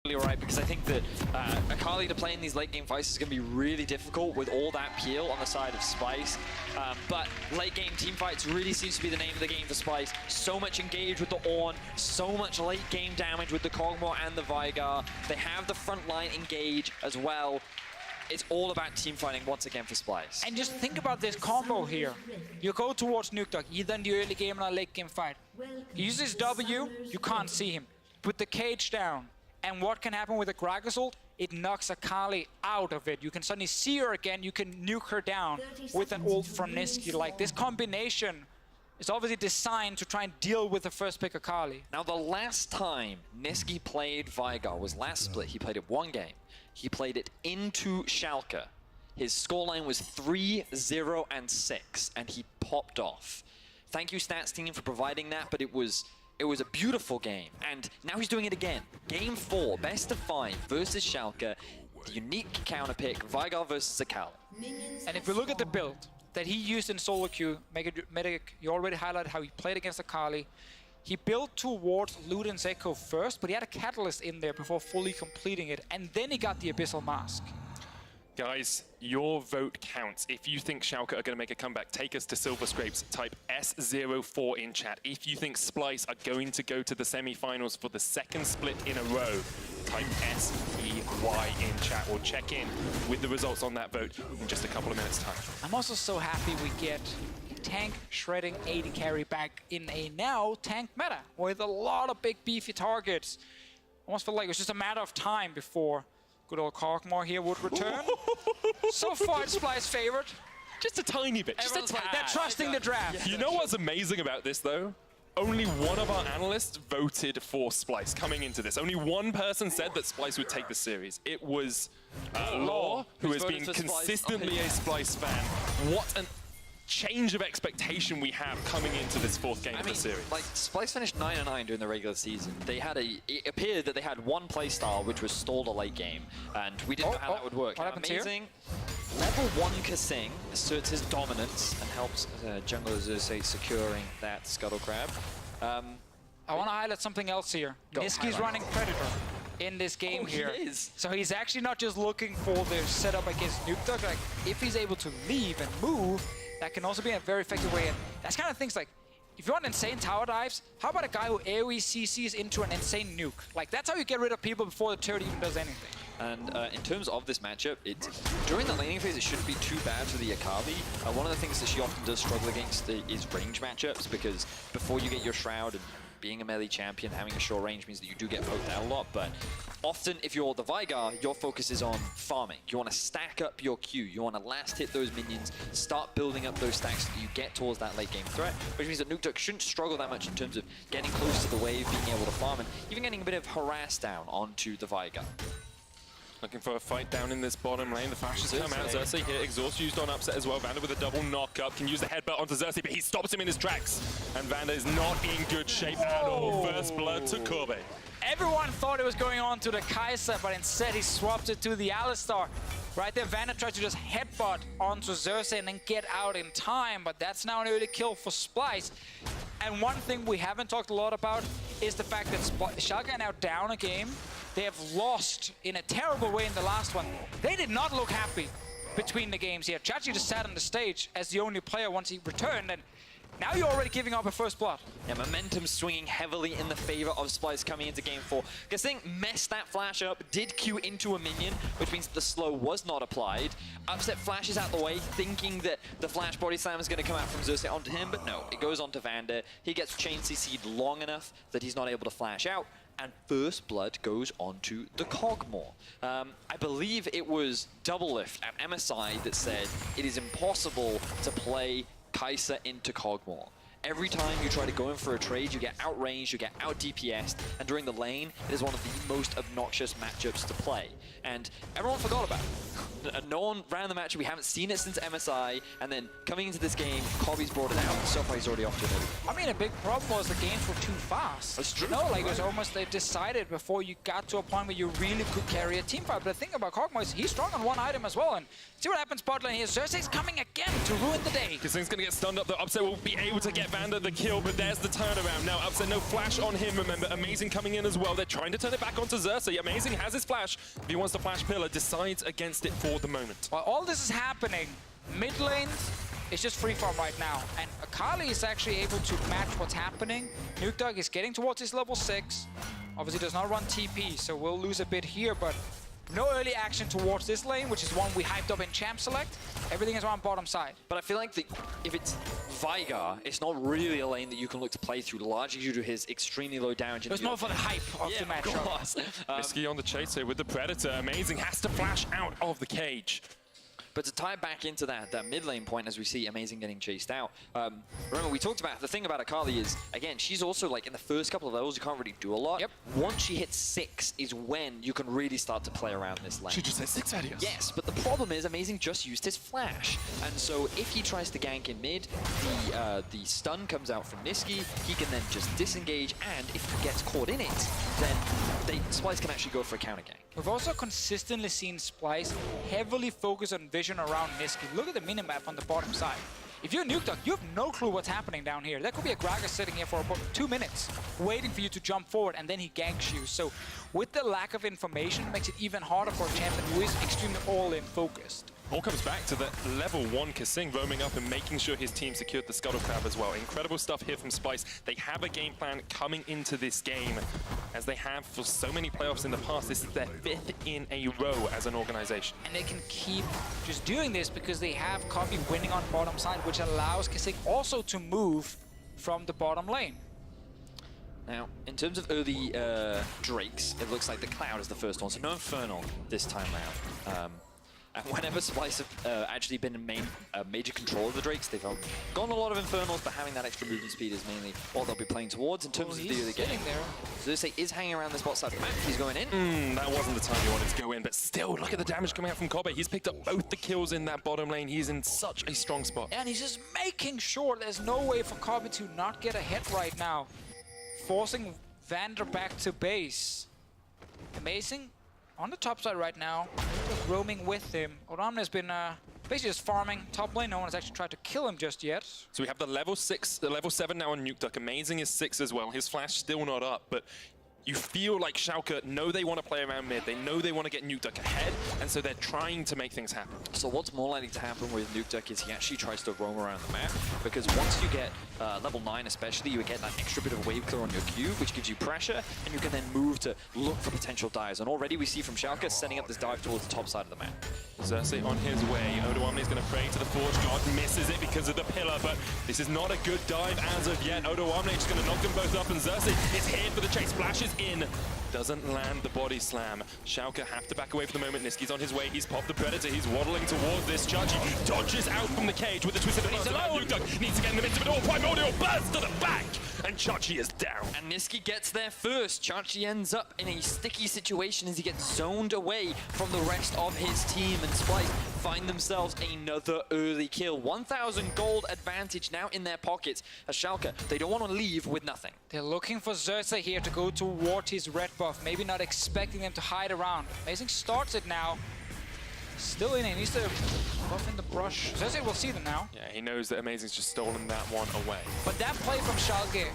Right, because I think that Akali to play in these late game fights is going to be really difficult with all that peel on the side of Splyce. But late game team fights really seems to be the name of the game for Splyce. So much engage with the Odoamne, so much late game damage with the Kog'Maw and the Veigar. They have the front line engage as well. It's all about team fighting once again for Splyce. And just think about this combo here. You go towards Nuke, either in the early game or a late game fight. He uses W, you can't see him. Put the cage down. And what can happen with a Gragas ult? It knocks Akali out of it. You can suddenly see her again. You can nuke her down with an ult from Niski. Like, this combination is obviously designed to try and deal with the first pick Akali. Now, the last time Niski played Veigar was last split. He played it one game. He played it into Schalke. His scoreline was 3-0-6, and he popped off. Thank you, Stats team, for providing that, but it was a beautiful game, and now he's doing it again. Game 4, best of 5 versus Schalke. The unique counter pick, Veigar versus Akali. And if we look at the build that he used in solo queue, Medic, you already highlighted how he played against Akali. He built towards Luden's Echo first, but he had a Catalyst in there before fully completing it, and then he got the Abyssal Mask. Guys, your vote counts. If you think Schalke are going to make a comeback, take us to Silver Scrapes. Type S04 in chat. If you think Splyce are going to go to the semi-finals for the second split in a row, type SEY in chat or check in with the results on that vote in just a couple of minutes' time. I'm also so happy we get tank shredding AD carry back in a now tank meta with a lot of big beefy targets. Almost felt like it was just a matter of time before good old Kog'Maw here would return. So far, it's Splyce's favorite. Just a tiny bit. Just a tiny. They're trusting the draft. You know what's amazing about this, though? Only one of our analysts voted for Splyce coming into this. Only one person said that Splyce would take the series. It was Law, who has been consistently a Splyce fan. What an change of expectation we have coming into this fourth game of the series. Like, Splyce finished 9-9 during the regular season. They had it appeared that they had one play style, which was stalled a late game, and we didn't know how that would work. What happens Amazing. Here? Level 1 Kasing asserts his dominance and helps Jungler Xerxes securing that Scuttle Crab. I want to highlight something else here. Niski's running Predator in this game here. He is. So he's actually not just looking for the setup against Nuke. Like, if he's able to leave and move, that can also be a very effective way. And that's kind of things like, if you want insane tower dives, how about a guy who AoE CCs into an insane nuke? Like, that's how you get rid of people before the turret even does anything. And in terms of this matchup, during the laning phase, it shouldn't be too bad for the Akali. One of the things that she often does struggle against is range matchups, because before you get your Shroud, and being a melee champion, having a short range means that you do get poked out a lot, but often if you're the Veigar, your focus is on farming. You want to stack up your Q, you want to last hit those minions, start building up those stacks so that you get towards that late game threat, which means that Nuke shouldn't struggle that much in terms of getting close to the wave, being able to farm, and even getting a bit of harass down onto the Veigar. Looking for a fight down in this bottom lane. The flashes come out. Xerxes here. Exhaust used on upset as well. Vander with a double knock-up. Can use the headbutt onto Xerxes, but he stops him in his tracks. And Vander is not in good shape at all. First blood to Kobe. Everyone thought it was going on to the Kai'Sa, but instead he swapped it to the Alistar. Right there, Vander tried to just headbutt onto Xerxes and then get out in time, but that's now an early kill for Splyce. And one thing we haven't talked a lot about is the fact that Schalke are now down a game. They have lost in a terrible way in the last one. They did not look happy between the games here. Chachi just sat on the stage as the only player once he returned, and now you're already giving up a first blood. Yeah, momentum swinging heavily in the favor of Splyce coming into game 4. Kasing messed that flash up, did Q into a minion, which means the slow was not applied. Upset flashes out the way, thinking that the flash body slam is going to come out from Xerxes onto him, but no, it goes onto Vander. He gets chain CC'd long enough that he's not able to flash out, and first blood goes onto the Kog'Maw. I believe it was Doublelift at MSI that said it is impossible to play Kai'Sa into Kog'Maw. Every time you try to go in for a trade, you get outranged, you get out DPS'd, and during the lane, it is one of the most obnoxious matchups to play. And everyone forgot about it. No one ran the matchup, we haven't seen it since MSI, and then coming into this game, Kobe's brought it out, and so far he's already off to another. I mean, a big problem was the games were too fast. That's true. You know, like, it was almost they decided before you got to a point where you really could carry a team fight. But the thing about Kog'Maw is he's strong on one item as well, and see what happens bot lane here. Xerxes coming again to ruin the day. Kasing's going to get stunned up, the upset will be able to get get Vander the kill, but there's the turnaround. Now, Upset, no flash on him, remember. Amazing coming in as well. They're trying to turn it back onto Xerxes. Amazing has his flash. If he wants to flash Pillar, decides against it for the moment. While all this is happening, mid lane is just free farm right now. And Akali is actually able to match what's happening. Nukedog is getting towards his level 6. Obviously does not run TP, so we'll lose a bit here, but no early action towards this lane, which is one we hyped up in Champ Select. Everything is around bottom side. But I feel like if it's Veigar, it's not really a lane that you can look to play through, largely due to his extremely low damage. It was more for the hype of the matchup. Risky on the chase here with the Predator. Amazing has to flash out of the cage. But to tie back into that mid lane point, as we see Amazing getting chased out, remember we talked about, the thing about Akali is, again, she's also like in the first couple of levels, you can't really do a lot. Yep. Once she hits 6 is when you can really start to play around this lane. She just hit 6 Adios. Yes, but the problem is Amazing just used his flash. And so if he tries to gank in mid, the stun comes out from Niski, he can then just disengage, and if he gets caught in it, then Splyce can actually go for a counter gank. We've also consistently seen Splyce heavily focus on vision around Niski. Look at the minimap on the bottom side. If you're Nukedog, you have no clue what's happening down here. There could be a Gragas sitting here for about 2 minutes, waiting for you to jump forward, and then he ganks you. So with the lack of information, it makes it even harder for a champion who is extremely all-in focused. All comes back to that level 1 Kasing roaming up and making sure his team secured the Scuttle Crab as well. Incredible stuff here from Splyce. They have a game plan coming into this game, as they have for so many playoffs in the past. This is their 5th in a row as an organization. And they can keep just doing this because they have Copy winning on bottom side, which allows Kasing also to move from the bottom lane. Now, in terms of early Drakes, it looks like the Cloud is the first one, so no Infernal this time around. And whenever Splyce have actually been in major control of the Drakes, they've gone a lot of Infernals, but having that extra movement speed is mainly what they'll be playing towards in terms of the early game. Xerxes is hanging around the spot side of the map. He's going in. That wasn't the time he wanted to go in, but still, look at the damage coming out from Kobe. He's picked up both the kills in that bottom lane. He's in such a strong spot. And he's just making sure there's no way for Kobe to not get a hit right now. Forcing Vander back to base. Amazing. On the top side right now, roaming with him. Odoamne has been basically just farming top lane. No one has actually tried to kill him just yet. So we have the level 7 now on Nukeduck. Amazing is 6 as well. His flash still not up, but you feel like Schalke know they want to play around mid. They know they want to get Nukeduck ahead, and so they're trying to make things happen. So what's more likely to happen with Nukeduck is he actually tries to roam around the map, because once you get level 9 especially, you get that extra bit of wave clear on your cube, which gives you pressure, and you can then move to look for potential dives. And already we see from Schalke setting up this dive towards the top side of the map. Xerxes on his way. Odoamne is going to pray to the Forge God, misses it because of the pillar, but this is not a good dive as of yet. Odoamne just going to knock them both up, and Xerxes is here for the chase. Flashes in, doesn't land the body slam. Schalke have to back away for the moment. Niski's on his way. He's popped the Predator. He's waddling towards this. Chachi dodges out from the cage with the twisted advance. Nukeduck needs to get in the midst of it all. Primordial burst to the back, and Chachi is down. And Niski gets there first. Chachi ends up in a sticky situation as he gets zoned away from the rest of his team, and Splyce find themselves another early kill. 1,000 gold advantage now in their pockets. As Schalke, they don't want to leave with nothing. They're looking for Xerxes here to go toward his red buff, maybe not expecting them to hide around. Amazing starts it now. Still in it, needs to buff in the brush. Xerxes will see them now. Yeah, he knows that Amazing's just stolen that one away. But that play from Schalke,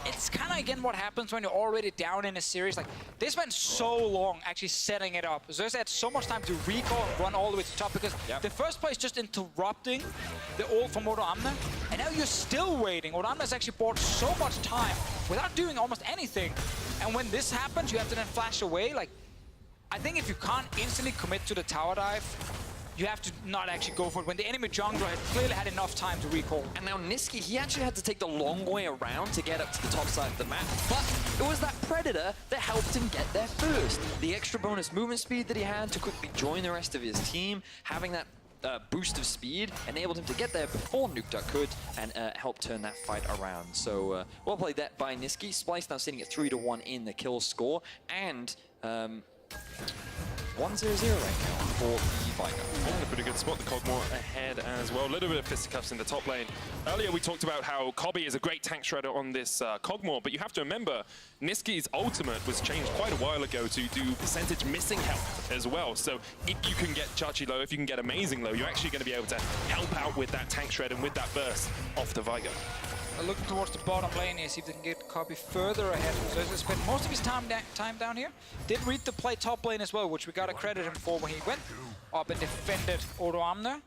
it's kind of again what happens when you're already down in a series. Like, they spent so long actually setting it up. Xerxes had so much time to recall and run all the way to the top, because the first play is just interrupting the ult from Odoamne, and now you're still waiting. Odoamne has actually bought so much time without doing almost anything. And when this happens, you have to then flash away. Like, I think if you can't instantly commit to the tower dive, you have to not actually go for it when the enemy jungler had clearly had enough time to recall. And now Niski, he actually had to take the long way around to get up to the top side of the map, but it was that Predator that helped him get there first. The extra bonus movement speed that he had to quickly join the rest of his team, having that boost of speed enabled him to get there before Nukeduck could, and help turn that fight around. So well played that by Niski. Splyce now sitting at 3-1 in the kill score, and 1-0-0 right now for the Veigar. In a pretty good spot, the Cogmore ahead as well. A little bit of fisticuffs in the top lane. Earlier we talked about how Kobe is a great tank shredder on this Cogmore, but you have to remember, Niski's ultimate was changed quite a while ago to do percentage missing health as well. So if you can get Chachi low, if you can get Amazing low, you're actually going to be able to help out with that tank shred and with that burst off the Veigar. looking towards the bottom lane here, see if they can get Copy further ahead. So he spent most of his time down here. Did read the play top lane as well, which we gotta credit him for when he went up and defended Odoamne.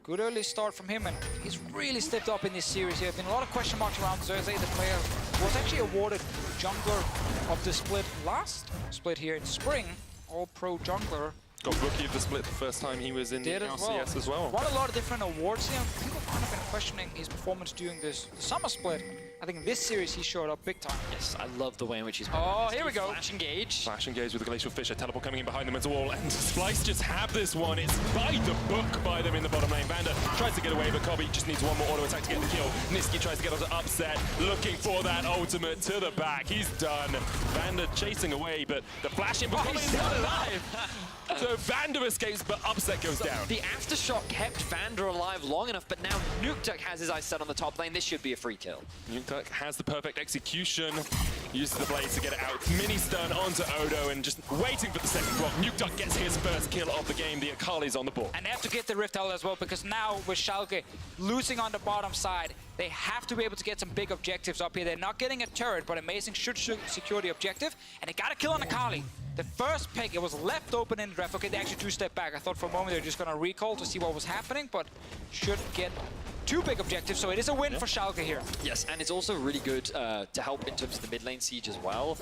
Good early start from him, and he's really stepped up in this series here. Been a lot of question marks around Xerxes, the player who was actually awarded jungler of the split last split here in spring. All-pro jungler. Got rookie of the split the first time he was in the LCS as well. Won a lot of different awards here. People have kind of been questioning his performance during the summer split. I think in this series he showed up big time. Yes, I love the way in which he's playing. Oh, here we go. Flash engage. Flash engage with the Glacial Fisher. Teleport coming in behind them as well. And Splyce just have this one. It's by the book by them in the bottom lane. Vander tries to get away, but Kobe just needs one more auto attack to get the kill. Niski tries to get onto upset, looking for that ultimate to the back. He's done. Vander chasing away, but the flash in behind he's still alive. So Vander escapes, but upset goes down. The aftershock kept Vander alive long enough, but now Nukeduck has his eyes set on the top lane. This should be a free kill. Nukeduck has the perfect execution, uses the blades to get it out. Mini stun onto Odo and just waiting for the second block. Nukeduck gets his first kill of the game. The Akali's on the board. And they have to get the Rift out as well, because now with Schalke losing on the bottom side, they have to be able to get some big objectives up here. They're not getting a turret, but Amazing should secure the objective, and they got to kill on Akali. The first pick, it was left open in the draft. Okay, they actually two-step back. I thought for a moment they were just going to recall to see what was happening, but should get two big objectives, so it is a win for Schalke here. Yes, and it's also really good to help in terms of the mid lane siege as well.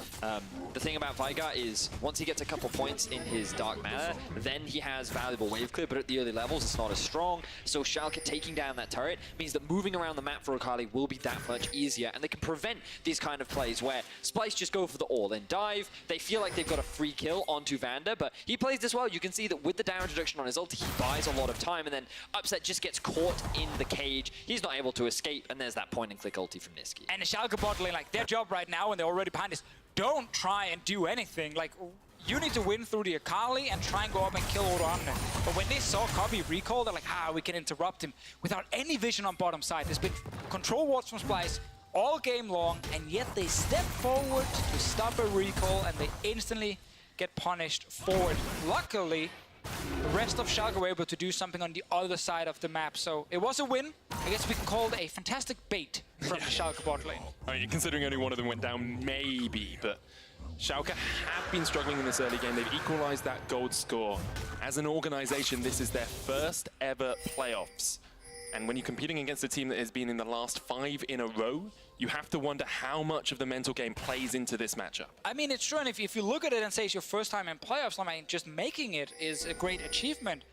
The thing about Veigar is once he gets a couple points in his Dark Mana, then he has valuable wave clear, but at the early levels it's not as strong. So Schalke taking down that turret means that moving around the map for Akali will be that much easier, and they can prevent these kind of plays where Splyce just go for the all-in dive. They feel like they've got a free kill onto Vander, but he plays this well. You can see that with the damage reduction on his ult, he buys a lot of time, and then Upset just gets caught in the cage. He's not able to escape, and there's that point-and-click ulti from Niski. And the Schalke bot lane, like, their job right now, and they're already behind this, don't try and do anything. Like, you need to win through the Akali and try and go up and kill Odoamne. But when they saw Kobe recall, they're like, we can interrupt him without any vision on bottom side. There's been control wards from Splyce all game long, and yet they step forward to stop a recall, and they instantly get punished forward. Luckily, the rest of Schalke were able to do something on the other side of the map, so it was a win. I guess we can call it a fantastic bait from the Schalke bot lane. I mean, considering only one of them went down, maybe, but Schalke have been struggling in this early game. They've equalized that gold score. As an organization, this is their first ever playoffs. And when you're competing against a team that has been in the last 5 in a row, you have to wonder how much of the mental game plays into this matchup. I mean, it's true, and if you look at it and say it's your first time in playoffs, I mean, just making it is a great achievement.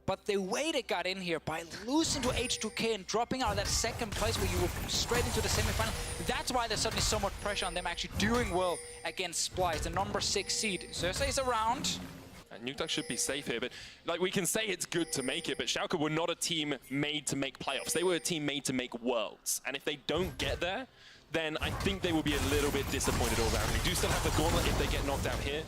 But the way they got in here, by losing to H2K and dropping out of that second place where you were straight into the semifinal, that's why there's suddenly so much pressure on them actually doing well against Splyce, the number 6 seed. Xerxes is around. Nukeduck should be safe here, but like we can say it's good to make it, but Schalke were not a team made to make playoffs. They were a team made to make worlds. And if they don't get there, then I think they will be a little bit disappointed all around. They do still have the gauntlet if they get knocked out here,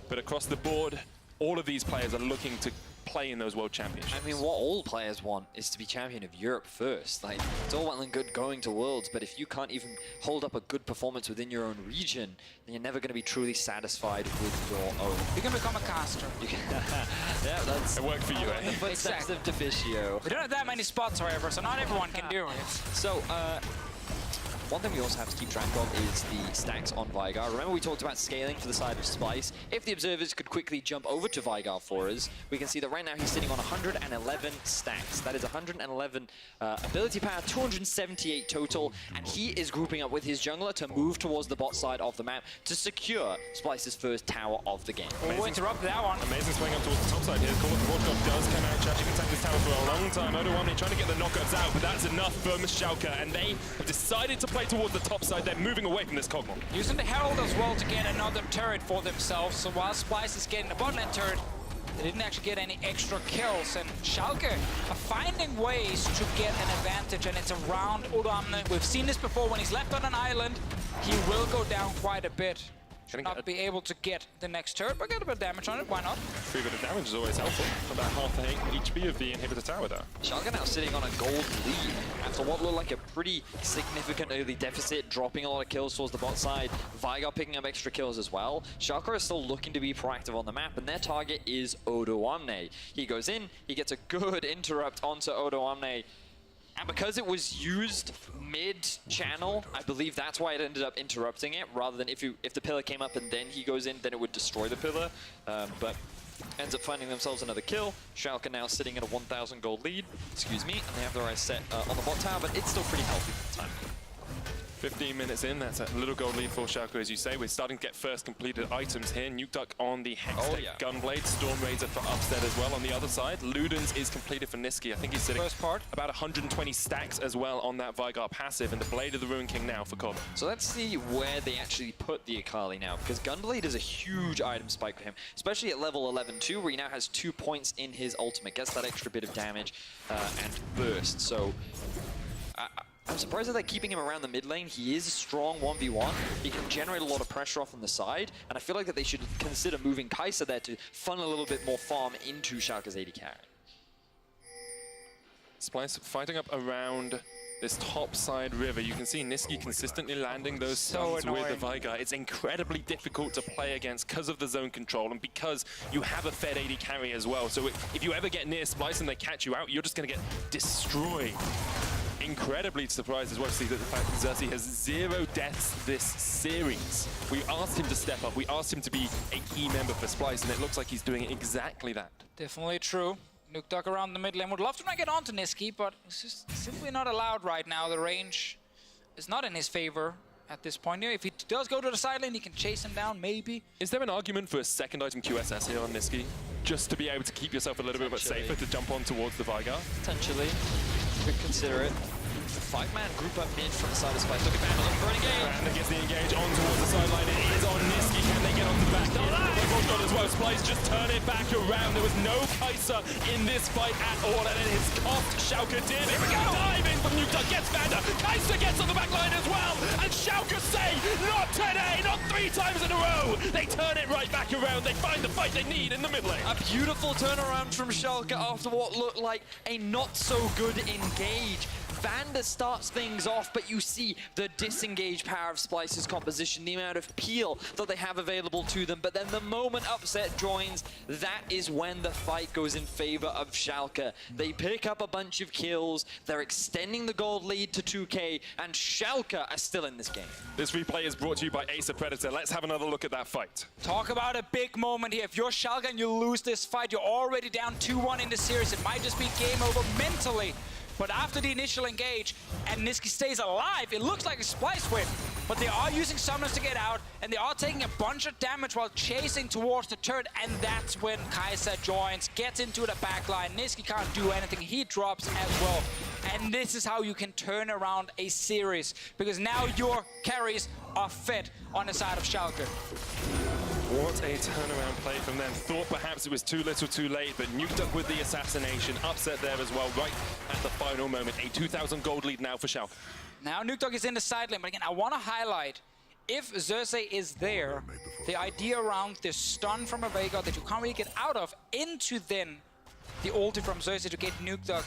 but across the board, all of these players are looking to play in those world championships. I mean, what all players want is to be champion of Europe first. Like, it's all well and good going to Worlds, but if you can't even hold up a good performance within your own region, then you're never going to be truly satisfied with your own. You can become a caster. You can yeah, that's... It worked for you, eh? The footsteps of Deficio. We don't have that many spots, however, so not everyone can do it. So, one thing we also have to keep track of is the stacks on Veigar. Remember we talked about scaling for the side of Splyce. If the observers could quickly jump over to Veigar for us, we can see that right now he's sitting on 111 stacks. That is 111 ability power, 278 total, and he is grouping up with his jungler to move towards the bot side of the map to secure Splyce's first tower of the game. We'll interrupt that one. Amazing's playing up towards the top side here. Call of the Watchdog does come out. Charging attack this tower for a long time. Odoamne trying to get the knockouts out, but that's enough for Schalke, and they have decided to play towards the top side. They're moving away from this Cogmore. Using the Herald as well to get another turret for themselves. So while Splyce is getting the bot lane turret, they didn't actually get any extra kills. And Schalke are finding ways to get an advantage, and it's around Odoamne. We've seen this before. When he's left on an island, he will go down quite a bit. Should not be able to get the next turret, but get a bit of damage on it. Why not? 3 bit of damage is always helpful. About half the HP of the inhibitor tower there. Schalke now sitting on a gold lead after what looked like a pretty significant early deficit, dropping a lot of kills towards the bot side. Veigar picking up extra kills as well. Schalke is still looking to be proactive on the map, and their target is Odoamne. He goes in, he gets a good interrupt onto Odoamne. And because it was used mid-channel, I believe that's why it ended up interrupting it, rather than if the pillar came up and then he goes in, then it would destroy the pillar. But ends up finding themselves another kill. Schalke now sitting at a 1,000 gold lead, excuse me, and they have their eyes set on the bot tower, but it's still pretty healthy for the time. 15 minutes in, that's a little gold lead for Schalke, as you say. We're starting to get first completed items here. Nukeduck on the Hextech Gunblade, Storm Raider for Upset as well on the other side. Ludens is completed for Niski. I think he's sitting about 120 stacks as well on that Vygar passive, and the Blade of the Ruin King now for Cobb. So let's see where they actually put the Akali now, because Gunblade is a huge item spike for him, especially at level 11 too, where he now has 2 points in his ultimate, gets that extra bit of damage and burst. So I'm surprised that they're keeping him around the mid lane. He is a strong 1v1. He can generate a lot of pressure off on the side, and I feel like that they should consider moving Kai'Sa there to funnel a little bit more farm into Schalke's AD carry. Splyce fighting up around this top side river. You can see Niski consistently landing those stuns with the Vygar. It's incredibly difficult to play against because of the zone control and because you have a fed AD carry as well. So if you ever get near Splyce and they catch you out, you're just going to get destroyed. Incredibly surprised as well to see that the fact that Xerxes has 0 deaths this series. We asked him to step up, we asked him to be a key member for Splyce, and it looks like he's doing exactly that. Definitely true. Nukeduck around the mid lane. Would love to get onto Niski, but it's just simply not allowed right now. The range is not in his favor at this point. If he does go to the side lane, he can chase him down, maybe. Is there an argument for a second item QSS here on Niski? Just to be able to keep yourself a little bit safer to jump on towards the Vygar? Potentially. Could consider it. A 5-man group up mid from the side of Splyce. Look at Vander looking for an engage. Vander gets the engage on towards the sideline. It is on Niski. Can they get on the back? Oh, as well. Splyce just turn it back around. There was no Kai'Sa in this fight at all, and it has cost Schalke did. Here we go. Diving from Nukeduck gets Vander. Kai'Sa gets on the back line as well. And Schalke say, not today, not 3 times in a row. They turn it right back around. They find the fight they need in the mid lane. A beautiful turnaround from Schalke after what looked like a not-so-good engage. Vander starts things off, but you see the disengage power of Splyce's composition, the amount of peel that they have available to them. But then the moment Upset joins, that is when the fight goes in favor of Schalke. They pick up a bunch of kills, they're extending the gold lead to 2K, and Schalke are still in this game. This replay is brought to you by Acer Predator. Let's have another look at that fight. Talk about a big moment here. If you're Schalke and you lose this fight, you're already down 2-1 in the series. It might just be game over mentally. But after the initial engage and Niski stays alive, it looks like a Splyce win. But they are using summoners to get out, and they are taking a bunch of damage while chasing towards the turret, and that's when Kai'Sa joins, gets into the backline. Niski can't do anything, he drops as well. And this is how you can turn around a series, because now your carries are fed on the side of Schalke. What a turnaround play from them. Thought perhaps it was too little too late, but Nukeduck with the assassination. Upset there as well, right at the final moment. A 2,000 gold lead now for Schalke. Now Nukeduck is in the side lane, but again, I want to highlight, if Xerxes is there, the idea around this stun from a Veigar that you can't really get out of, into then the ulti from Xerxes to get Nukeduck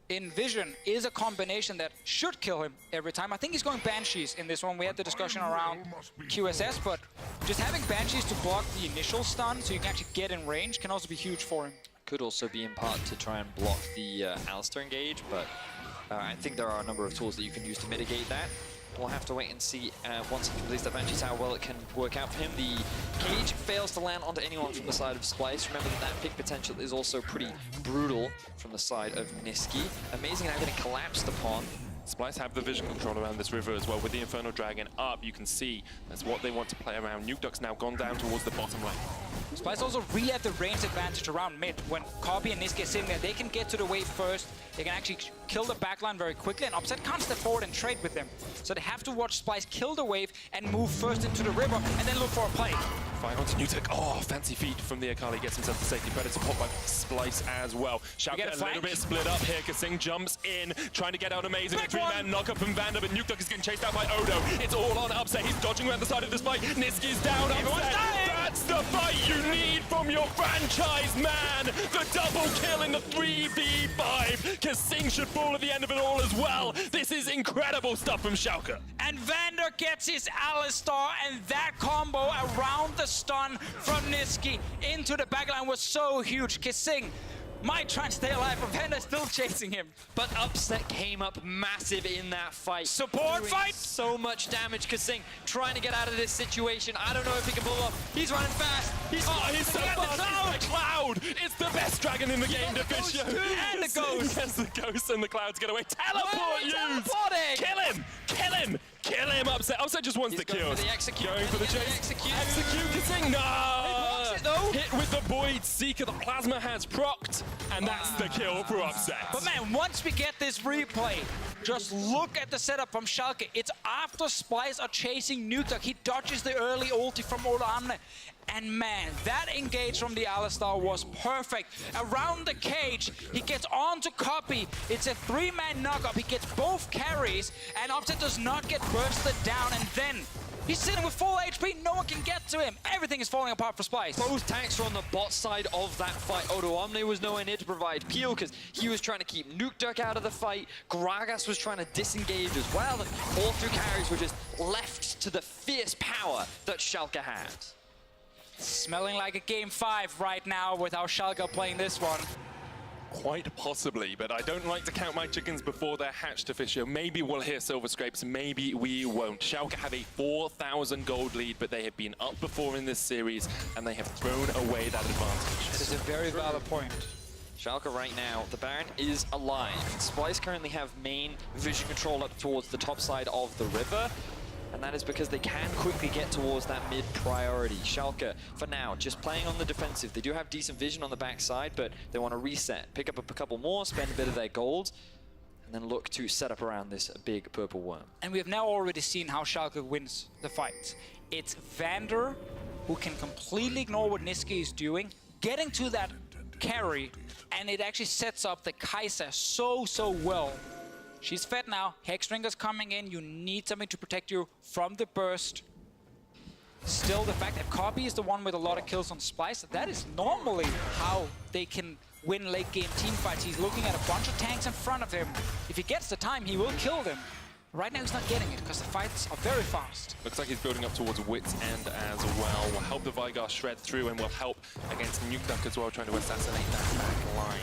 in vision is a combination that should kill him every time. I think he's going Banshees in this one. We had the discussion around QSS, but just having Banshees to block the initial stun so you can actually get in range can also be huge for him. Could also be in part to try and block the Alistar engage, but I think there are a number of tools that you can use to mitigate that. We'll have to wait and see once he completes that Banshees how well it can work out for him. The cage fails to land onto anyone from the side of Splyce. Remember that pick potential is also pretty brutal from the side of Niski. Amazing now getting collapsed upon. Splyce have the vision control around this river as well. With the Infernal Dragon up, you can see that's what they want to play around. Nukeduck's now gone down towards the bottom lane. Splyce also really have the range advantage around mid. When Copy and Niski are sitting there, they can get to the wave first. They can actually kill the backline very quickly, and Upset can't step forward and trade with them. So they have to watch Splyce kill the wave and move first into the river, and then look for a play. Fight onto Nukeduck. Oh, fancy feet from the Akali. Gets himself the safety. Predator pop by Splyce as well. Schalke a little bit split up here. Kasing jumps in, trying to get out amazing. A 3-man knock-up from Vander, but Nukeduck is getting chased out by Odo. It's all on Upset. He's dodging around the side of this fight. Niski's down. Upset. That's the fight you need from your franchise, man. The double kill in the 3v5. Kasing should fall at the end of it all as well. This is incredible stuff from Schalke. And Vander gets his Alistar, and that combo around the stun from Niski into the backline was so huge. Kasing might try and stay alive, but Vanda's still chasing him. But Upset came up massive in that fight. Support Doing fight! So much damage. Kasing trying to get out of this situation. I don't know if he can pull off. He's running fast. He's so fast. It's the Cloud. It's the best dragon in the game, Deficio. And the Ghost. Yes, the Ghost and the Clouds get away. Teleport used. Teleporting! Kill him. Kill him. Kill him, Upset. Upset just wants the kill. Going for the execute. Going for the chase. Execute. Execute Kasing. No. He blocks it though. Hit with the Void Seeker. The Plasma has procced. And that's the kill for Upset. But man, once we get this replay, just look at the setup from Schalke. It's after Splyce are chasing Nukeduck. He dodges the early ulti from Odoamne. And man, that engage from the Alistar was perfect. Around the cage, he gets on to copy. It's a 3-man knock-up. He gets both carries, and Upset does not get bursted down. And then he's sitting with full HP. No one can get to him. Everything is falling apart for Splyce. Both tanks are on the bot side of that fight. Odoamne was nowhere near to provide peel because he was trying to keep Nukeduck out of the fight. Gragas was trying to disengage as well. And all three carries were just left to the fierce power that Schalke had. Smelling like a game 5 right now with how Schalke are playing this one. Quite possibly, but I don't like to count my chickens before they're hatched, Deficio. Maybe we'll hear Silver Scrapes, maybe we won't. Schalke have a 4,000 gold lead, but they have been up before in this series, and they have thrown away that advantage. This is a very valid point. Schalke right now, the Baron is alive. Splyce currently have main vision control up towards the top side of the river. And that is because they can quickly get towards that mid-priority. Schalke, for now, just playing on the defensive. They do have decent vision on the backside, but they want to reset, pick up a couple more, spend a bit of their gold, and then look to set up around this big purple worm. And we have now already seen how Schalke wins the fight. It's Vander who can completely ignore what Niski is doing, getting to that carry, and it actually sets up the Kai'Sa so well. She's fed now. Hexdrinker's coming in. You need something to protect you from the burst. Still, the fact that Copy is the one with a lot of kills on Splyce, that is normally how they can win late game team fights. He's looking at a bunch of tanks in front of him. If he gets the time, he will kill them. Right now, he's not getting it because the fights are very fast. Looks like he's building up towards Wit's End as well. Will help the Vigar shred through and will help against Nukeduck as well, trying to assassinate that back line.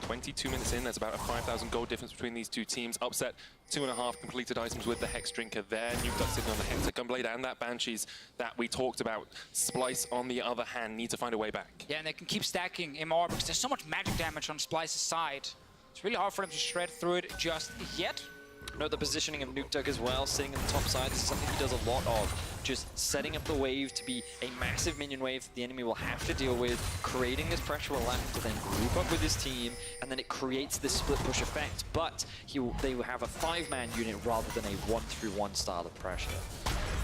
22 minutes in, there's about a 5,000 gold difference between these two teams. Upset 2.5 completed items with the Hex Drinker there. Nukeduck sitting on the Hexer Gunblade and that Banshees that we talked about. Splyce, on the other hand, need to find a way back. Yeah, and they can keep stacking MR because there's so much magic damage on Splyce's side. It's really hard for them to shred through it just yet. Note the positioning of Nukeduck as well, sitting on the top side. This is something he does a lot of. Just setting up the wave to be a massive minion wave that the enemy will have to deal with. Creating this pressure will allow him to then group up with his team, and then it creates this split push effect. But they will have a 5-man unit rather than a 1-3-1 style of pressure.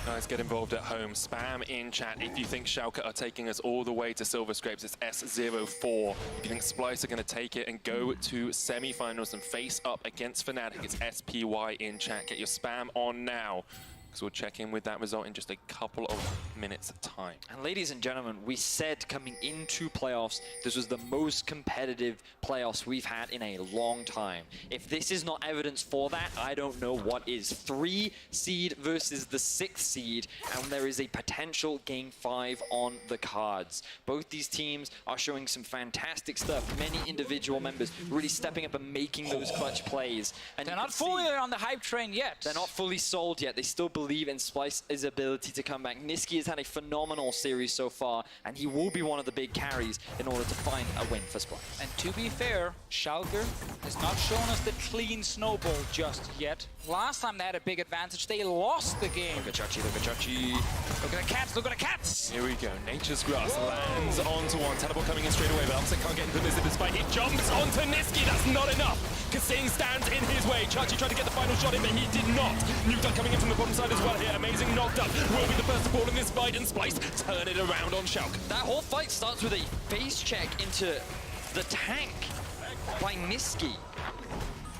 Guys, get involved at home. Spam in chat if you think Schalke are taking us all the way to Silver Scrapes. It's S04. If you think Splyce are going to take it and go to semi-finals and face up against Fnatic, it's SPY in chat. Get your spam on now, because we'll check in with that result in just a couple of minutes' time. And ladies and gentlemen, we said coming into playoffs, this was the most competitive playoffs we've had in a long time. If this is not evidence for that, I don't know what is. 3 seed versus the 6th seed, and there is a potential game 5 on the cards. Both these teams are showing some fantastic stuff. Many individual members really stepping up and making those clutch plays. And they're not fully on the hype train yet. They're not fully sold yet. They still believe in Splyce's ability to come back. Niski has had a phenomenal series so far, and he will be one of the big carries in order to find a win for Splyce. And to be fair, Schalke has not shown us the clean snowball just yet. Last time they had a big advantage, they lost the game. Look at Chachi, look at Chachi. Look at the cats, look at the cats! Here we go. Nature's Grass lands onto one. Teleport coming in straight away, but Upset can't get into this despite he jumps onto Niski. That's not enough. Kasing stands in his way. Chachi tried to get the final shot in, but he did not. Nukeduck coming in from the bottom side as well here. Amazing knocked up. Will be the first to fall in this fight, and Splyce turn it around on Schalke. That whole fight starts with a face check into the tank by Niski.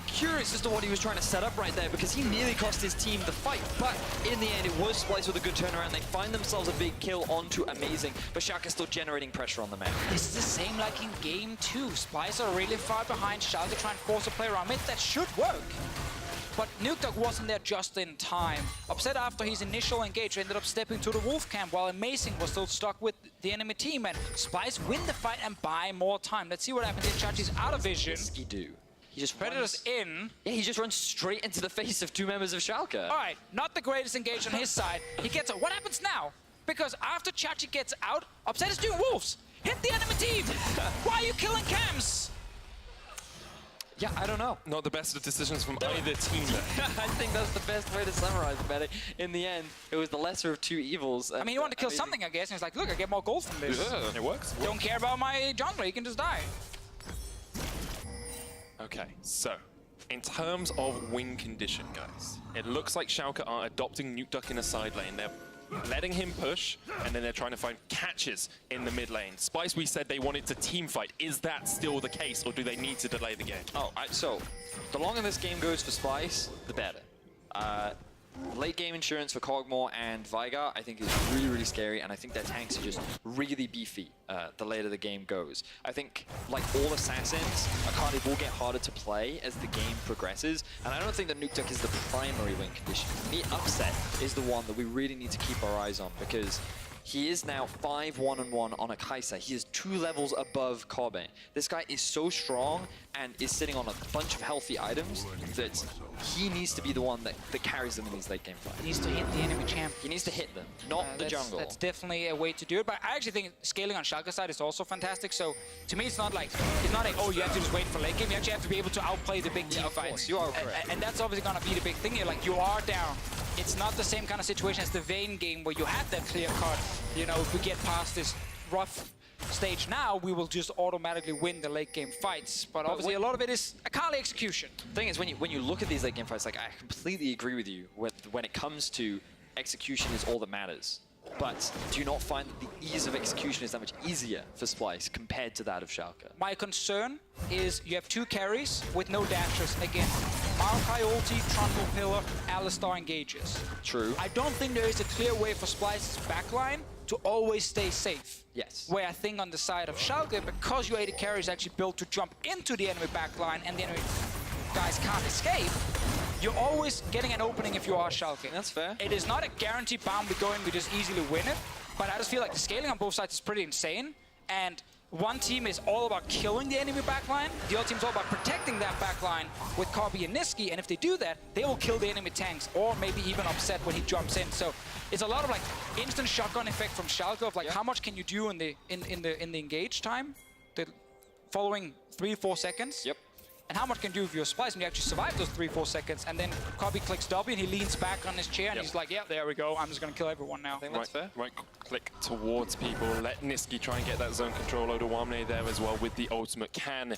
Curious as to what he was trying to set up right there, because he nearly cost his team the fight, but in the end it was Splyce with a good turnaround. They find themselves a big kill onto Amazing, but Schalke is still generating pressure on the map. This is the same like in game 2. Splyce are really far behind. Schalke try and force a play around mid. That should work. but Nukeduck wasn't there just in time. Upset after his initial engage ended up stepping to the Wolf camp while Amazing was still stuck with the enemy team, and Splyce win the fight and buy more time. Let's see what happens. Chachi's out of vision. He do. He just Predator's in. Yeah, he just runs straight into the face of 2 members of Schalke. All right, not the greatest engage on his side. He gets out. What happens now? Because after Chachi gets out, Upset is doing wolves. Hit the enemy team. Why are you killing cams? Yeah, I don't know. Not the best of decisions from either team there. I think that's the best way to summarize it, Betty. In the end, it was the lesser of 2 evils. I mean, he wanted to kill something, I guess, and he's like, look, I get more gold from this. Yeah, it works. Don't care about my jungler, he can just die. Okay, so in terms of win condition, guys, it looks like Schalke are adopting Nukeduck in a side lane. They're letting him push, and then they're trying to find catches in the mid lane. Splyce, we said they wanted to team fight. Is that still the case, or do they need to delay the game? Oh, so the longer this game goes for Splyce, the better. Late game insurance for Kog'Maw and Veigar, I think is really, really scary, and I think their tanks are just really beefy the later the game goes. I think, like all assassins, Akali will get harder to play as the game progresses, and I don't think that Nukeduck is the primary win condition. For me, Upset is the one that we really need to keep our eyes on, because he is now 5-1-1 on a Kai'Sa. He is 2 levels above Kobe. This guy is so strong and is sitting on a bunch of healthy items that he needs to be the one that carries them in these late game fights. He needs to hit the enemy champ. He needs to hit them, not the jungle. That's definitely a way to do it, but I actually think scaling on Schalke side is also fantastic. So to me, it's not like, oh, you have to just wait for late game. You actually have to be able to outplay the big team fights. You are correct. And that's obviously going to be the big thing here. Like, you are down. It's not the same kind of situation as the Vayne game where you had that clear cut. You know, if we get past this rough stage now, we will just automatically win the late game fights. But obviously, a lot of it is Akali execution. The thing is, when you look at these late game fights, like, I completely agree with you when it comes to execution is all that matters. But do you not find that the ease of execution is that much easier for Splyce compared to that of Schalke? My concern is you have 2 carries with no dashes. Again, Maokai ulti, Trundle Pillar, Alistar engages. True. I don't think there is a clear way for Splyce's backline to always stay safe. Yes. Where I think on the side of Schalke, because your AD carry is actually built to jump into the enemy backline and the enemy guys can't escape, you're always getting an opening if you are Schalke. That's fair. It is not a guaranteed bound we go in, we just easily win it, but I just feel like the scaling on both sides is pretty insane, and one team is all about killing the enemy backline, the other team's all about protecting that backline with Corby and Niski, and if they do that, they will kill the enemy tanks, or maybe even Upset when he jumps in. So it's a lot of like instant shotgun effect from Schalke of like how much can you do in the engage time, the following 3-4 seconds. Yep. And how much can you do if you're Splyce and you actually survive those 3-4 seconds, and then Corby clicks W and he leans back on his chair and he's like, yeah, there we go, I'm just gonna kill everyone now. I think that's fair. Right click towards people, let Niski try and get that zone control. Odoamne there as well with the ultimate can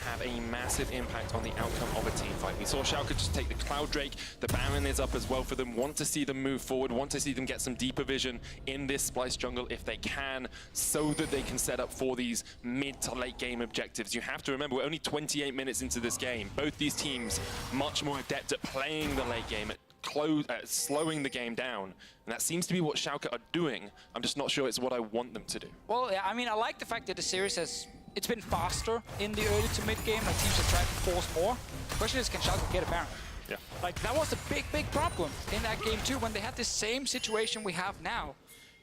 have a massive impact on the outcome of a team fight. We saw Schalke just take the Cloud Drake. The Baron is up as well for them. Want to see them move forward, want to see them get some deeper vision in this Splyce jungle if they can, so that they can set up for these mid to late game objectives. You have to remember, we're only 28 minutes into this game. Both these teams much more adept at playing the late game, at slowing the game down. And that seems to be what Schalke are doing. I'm just not sure it's what I want them to do. Well, yeah, I mean, I like the fact that the series it's been faster in the early to mid game, like teams have tried to force more. The question is, can Schalke get a Baron? Yeah. Like, that was a big problem in that game too, when they had the same situation we have now.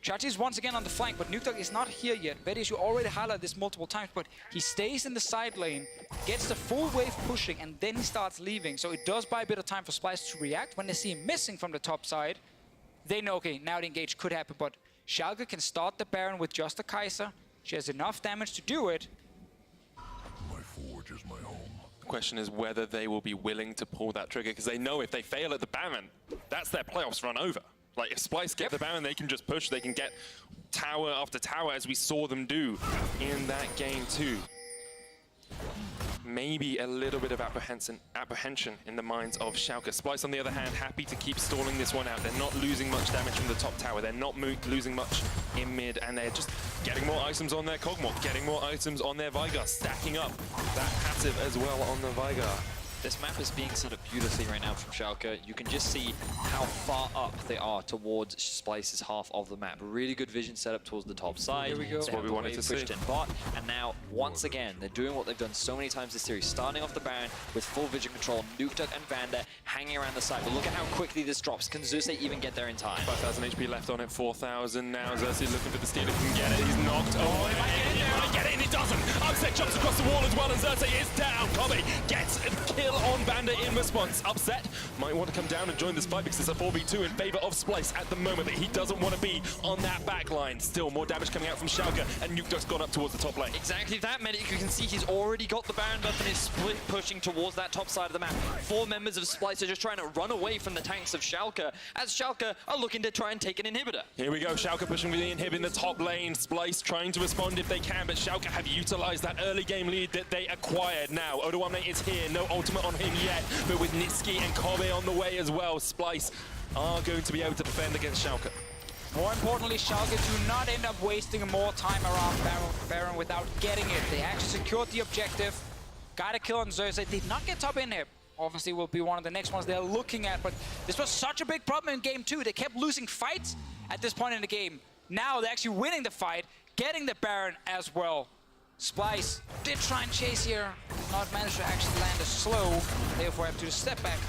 Chachi is once again on the flank, but Nukeduck is not here yet. Betty, you already highlighted this multiple times, but he stays in the side lane, gets the full wave pushing, and then he starts leaving. So it does buy a bit of time for Splyce to react. When they see him missing from the top side, they know, okay, now the engage could happen, but Schalke can start the Baron with just a Kai'Sa. She has enough damage to do it. My forge is my home. The question is whether they will be willing to pull that trigger, because they know if they fail at the Baron, that's their playoffs run over. Like, if Splyce get the Baron, they can just push, they can get tower after tower, as we saw them do in that game too. Maybe a little bit of apprehension in the minds of Schalke. Splyce, on the other hand, happy to keep stalling this one out. They're not losing much damage from the top tower. They're not losing much in mid, and they're just getting more items on their Kog'Maw, getting more items on their Veigar, stacking up that passive as well on the Veigar. This map is being set up beautifully right now from Schalke. You can just see how far up they are towards Splyce's half of the map. Really good vision set up towards the top side. Here we go. That's what we wanted to see. Pushed in bot, and now once again they're doing what they've done so many times this series, starting off the Baron with full vision control. Nukeduck and Vander hanging around the side. But look at how quickly this drops. Can Zeus even get there in time? 5,000 HP left on it, 4,000 now. Xerxes looking for the steal if he can get it. He's knocked. Oh, he might get it there. He might get it, and he doesn't. Upset jumps across the wall as well, and Xerxes is down. Kobe gets a kill on Vander in response. Upset might want to come down and join this fight because it's a 4v2 in favor of Splyce at the moment, but he doesn't want to be on that back line. Still more damage coming out from Schalke, and Nukeduck's gone up towards the top lane. Exactly that, Medic. You can see he's already got the Baron buff and is split pushing towards that top side of the map. 4 members of Splyce are just trying to run away from the tanks of Schalke, as Schalke are looking to try and take an inhibitor. Here we go, Schalke pushing with the inhib in the top lane. Splyce trying to respond if they can, but Schalke have utilized that early game lead that they acquired. Now, Odoamne is here, no ultimate on him yet, but with Niski and Kobe on the way as well, Splyce are going to be able to defend against Schalke. More importantly, Schalke do not end up wasting more time around Baron without getting it. They actually secured the objective, got a kill on Xerxes, did not get top inhib. Obviously will be one of the next ones they're looking at, but this was such a big problem in game 2. They kept losing fights at this point in the game. Now they're actually winning the fight, getting the Baron as well. Splyce did try and chase here, did not manage to actually land a slow, therefore have to step back.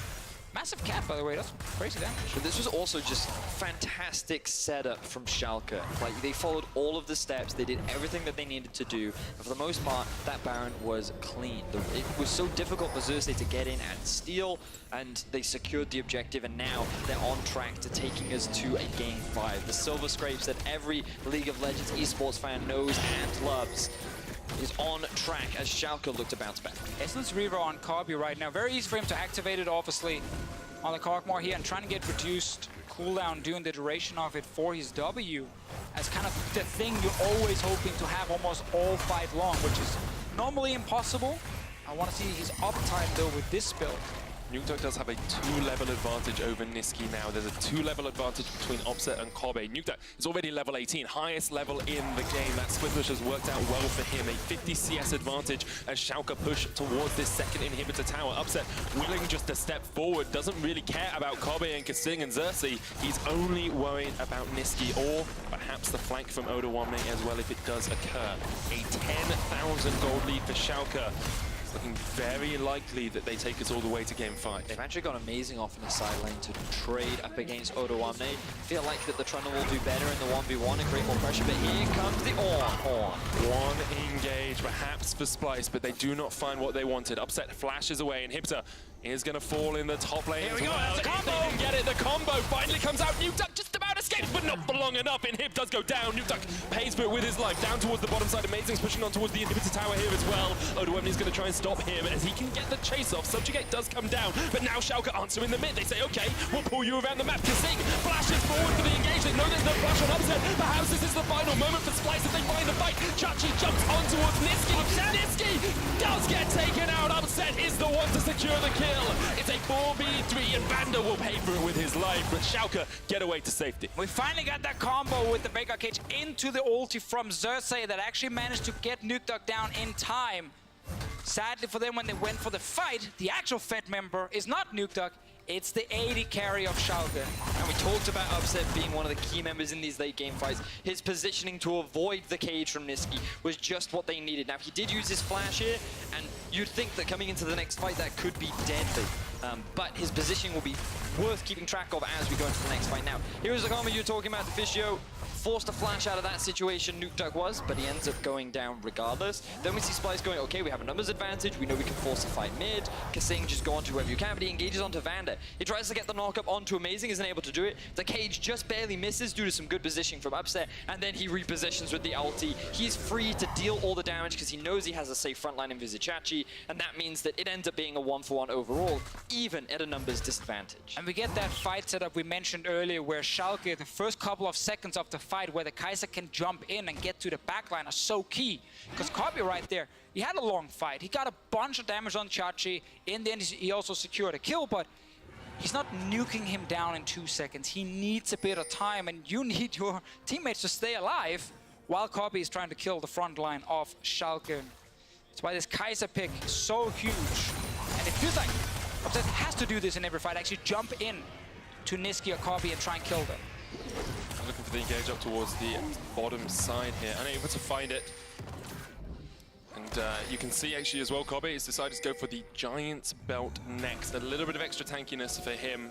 Massive cap, by the way, that's crazy damage. But this was also just fantastic setup from Schalke. Like, they followed all of the steps, they did everything that they needed to do, and for the most part, that Baron was clean. It was so difficult for Xerxes to get in and steal, and they secured the objective, and now they're on track to taking us to a Game 5. The silver scrapes that every League of Legends esports fan knows and loves is on track as Schalke look to bounce back. Essence Reaver on Kobe right now. Very easy for him to activate it, obviously, on the Korkmore here and trying to get reduced cooldown during the duration of it for his W as kind of the thing you're always hoping to have almost all fight long, which is normally impossible. I want to see his uptime, though, with this build. Nukeduck does have a 2-level advantage over Niski now. There's a 2-level advantage between Offset and Kobe. Nukeduck is already level 18, highest level in the game. That split push has worked out well for him. A 50 CS advantage as Schalke push towards this second inhibitor tower. Upset willing just to step forward, doesn't really care about Kobe and Kasing and Xerxes. He's only worried about Niski or perhaps the flank from Odoamne as well if it does occur. A 10,000 gold lead for Schalke. It's looking very likely that they take us all the way to Game 5. They've actually gone amazing off in the side lane to trade up against Odoamne. Feel like that the Trundle will do better in the 1v1 and create more pressure, but here comes the Orn. One engage perhaps for Splyce, but they do not find what they wanted. Upset flashes away, Inhibitor is going to fall in the top lane. Here we go, well. that's a combo! If they can get it, the combo finally comes out. Nukeduck just about escapes, but not for long enough. Inhib does go down. Nukeduck pays for it with his life. Down towards the bottom side. Amazing's pushing on towards the Inhibitor tower here as well. Odoamne is going to try and stop him as he can get the chase off. Subjugate does come down, but now Schalke answer in the mid. They say, okay, we'll pull you around the map. Kasing flashes forward for the engage. They know there's no flash on Upset. Perhaps this is the final moment for Splyce if they find the fight. Chachi jumps on towards Niski. Niski does get taken out. Upset is the one to secure the kill. It's a 4v3 and Vander will pay for it with his life, but Schalke get away to safety. We finally got that combo with the Vega Cage into the ulti from Xerxes that actually managed to get Nukeduck down in time. Sadly for them, when they went for the fight, the actual Fed member is not Nukeduck, it's the 80 carry of Schalke. And we talked about Upset being one of the key members in these late game fights. His positioning to avoid the cage from Niski was just what they needed. Now, he did use his flash here, and you'd think that coming into the next fight, that could be deadly. But his positioning will be worth keeping track of as we go into the next fight. Now, here is the comment you're talking about, Deficio. Forced a flash out of that situation, Nukeduck was, but he ends up going down regardless. Then we see Splyce going, okay, we have a numbers advantage, we know we can force a fight mid. Kasing just go onto whoever you can, but he engages onto Vander. He tries to get the knock-up onto Amazing, isn't able to do it. The cage just barely misses due to some good positioning from Upset, and then he repositions with the ulti. He's free to deal all the damage because he knows he has a safe frontline in Vizicachi, and that means that it ends up being a 1-for-1 overall, even at a numbers disadvantage. And we get that fight setup we mentioned earlier where Schalke, the first couple of seconds of the fight where the Kaiser can jump in and get to the backline are so key. Because Kobe right there, he had a long fight. He got a bunch of damage on Chachi. In the end, he also secured a kill, but he's not nuking him down in 2 seconds. He needs a bit of time, and you need your teammates to stay alive while Kobe is trying to kill the front line of Schalke. That's why this Kaiser pick is so huge. And it feels like Upset has to do this in every fight, actually jump in to Niski or Kobe and try and kill them. Looking for the engage up towards the bottom side here, unable to find it. And you can see actually as well, Kobe has decided to go for the Giant's Belt next. A little bit of extra tankiness for him,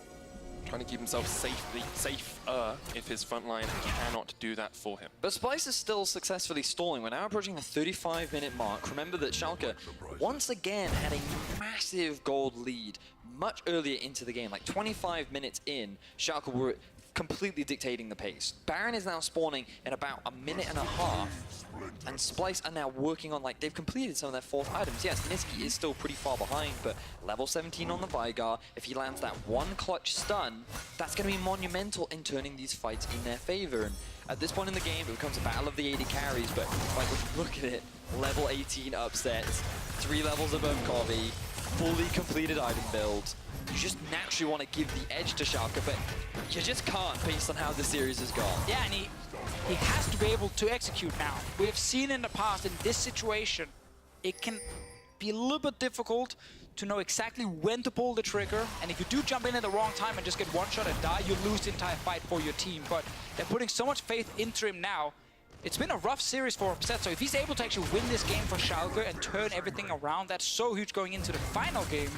trying to keep himself safer if his front line cannot do that for him. But Splyce is still successfully stalling. We're now approaching the 35-minute mark. Remember that Schalke once again had a massive gold lead much earlier into the game. Like 25 minutes in, Schalke were completely dictating the pace. Baron is now spawning in about a minute and a half, and Splyce are now working on, like, they've completed some of their fourth items. Yes, Niski is still pretty far behind, but level 17 on the Vigar, if he lands that one clutch stun, that's going to be monumental in turning these fights in their favor. And at this point in the game, it becomes a battle of the 80 carries, but like, when you look at it, level 18 upsets, 3 levels above Kobe, fully completed item build. You just naturally want to give the edge to Schalke, but you just can't based on how the series has gone. Yeah, and he has to be able to execute now. We have seen in the past, in this situation, it can be a little bit difficult to know exactly when to pull the trigger, and if you do jump in at the wrong time and just get one shot and die, you lose the entire fight for your team. But they're putting so much faith into him now. It's been a rough series for Upset, so if he's able to actually win this game for Schalke and turn everything around, that's so huge going into the final game.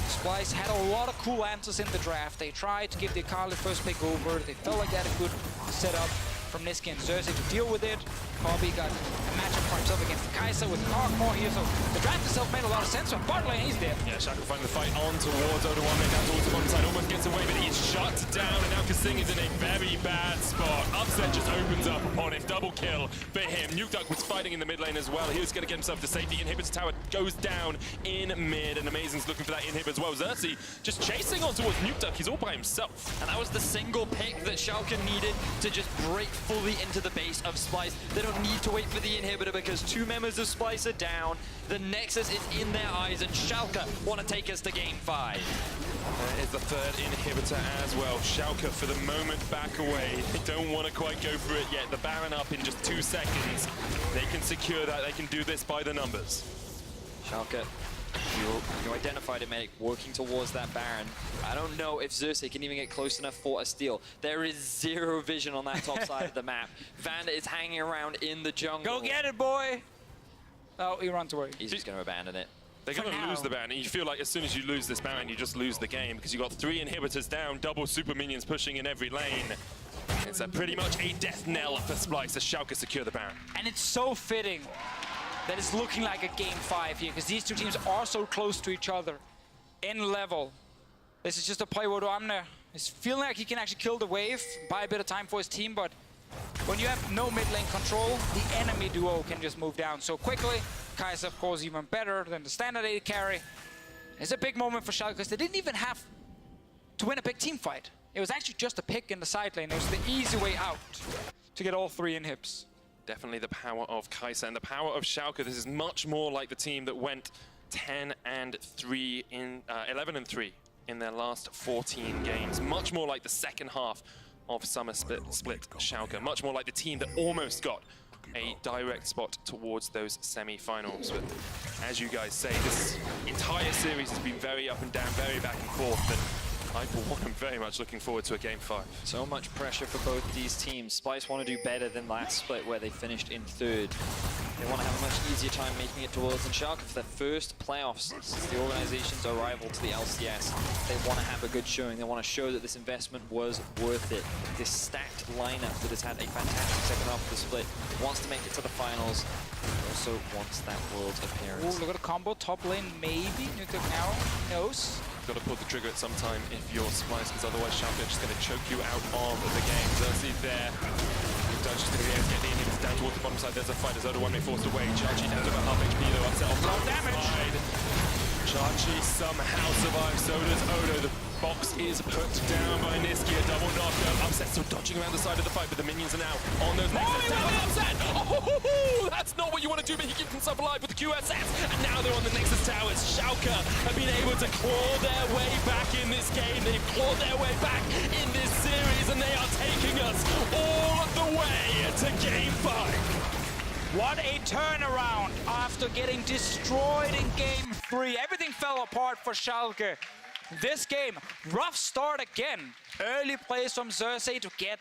Splyce had a lot of cool answers in the draft. They tried to give the Akali first pick over. They felt like they had a good setup from Niski and Xerxes to deal with it. Kobe got a matchup for himself against the Kai'Sa with Arkmore here, so the draft itself made a lot of sense. But bot lane, he's dead. Yeah, Schalke finding the fight on towards Odoamne, down towards the bottom side, almost gets away, but he's shut down, and now Kasing is in a very bad spot. Upset just opens up upon it, double kill for him. Nukeduck was fighting in the mid lane as well. He was going to get himself to safety. Inhibitor tower goes down in mid, and Amazing's looking for that inhib as well. Xerxes just chasing on towards Nukeduck. He's all by himself. And that was the single pick that Schalke needed to just break fully into the base of Splyce. They don't need to wait for the inhibitor because 2 members of Splyce are down. The Nexus is in their eyes, and Schalke want to take us to game 5. There is the third inhibitor as well. Schalke for the moment back away. They don't want to quite go for it yet. The Baron up in just 2 seconds. They can secure that. They can do this by the numbers. Schalke, you identified it, Medic, working towards that Baron. I don't know if Xerxes can even get close enough for a steal. There is 0 vision on that top side of the map. Vanda is hanging around in the jungle. Go get it, boy! Oh, he runs away. He's just going to abandon it. They're going to lose the Baron, and you feel like as soon as you lose this Baron, you just lose the game, because you've got 3 inhibitors down, double super minions pushing in every lane. It's pretty much a death knell for Splyce as Schalke secure the Baron. And it's so fitting that it's looking like a game 5 here, because these 2 teams are so close to each other in level. This is just a play where Odoamne is feeling like he can actually kill the wave, buy a bit of time for his team, but when you have no mid lane control, the enemy duo can just move down so quickly. Kai'Sa, of course, even better than the standard AD carry. It's a big moment for Schalke because they didn't even have to win a big team fight. It was actually just a pick in the side lane. It was the easy way out to get all 3 inhibs. Definitely the power of Kai'Sa and the power of Schalke. This is much more like the team that went 10-3 in 11-3 in their last 14 games. Much more like the second half of Summer Split Schalke. Much more like the team that almost got a direct spot towards those semi-finals. But as you guys say, this entire series has been very up and down, very back and forth. But I, for one, am very much looking forward to a game 5. So much pressure for both these teams. Splyce want to do better than last split where they finished in 3rd. They want to have a much easier time making it towards, and Schalke for their first playoffs since the organization's arrival to the LCS. They want to have a good showing. They want to show that this investment was worth it. This stacked lineup that has had a fantastic second half of the split wants to make it to the finals. Also wants that world appearance. Ooh, look at the combo, top lane maybe. Nukeduck now knows. Got to pull the trigger at some time if you're Splyce, because otherwise Schalke are just going to choke you out of the game. Xerxes there. Nukeduck's just going to be able to get the inhibitors down towards the bottom side. There's a fight as Odoamne forced away. Chachi down to about half HP though, upset off the damage. side. Chachi somehow survives, so does Odo. The box is put down by Niski, a double knockdown. Upset still dodging around the side of the fight, but the minions are now on those nexus. Down the Upset! Oh, that's not what you want to do, but he keeps himself alive with the QSS. And now they're on the Nexus towers. Schalke have been able to claw their way back in this game. They've clawed their way back in this series, and they are taking us all the way to game 5. What a turnaround after getting destroyed in game 3. Everything fell apart for Schalke. This game, rough start again. Early plays from Xerxes to get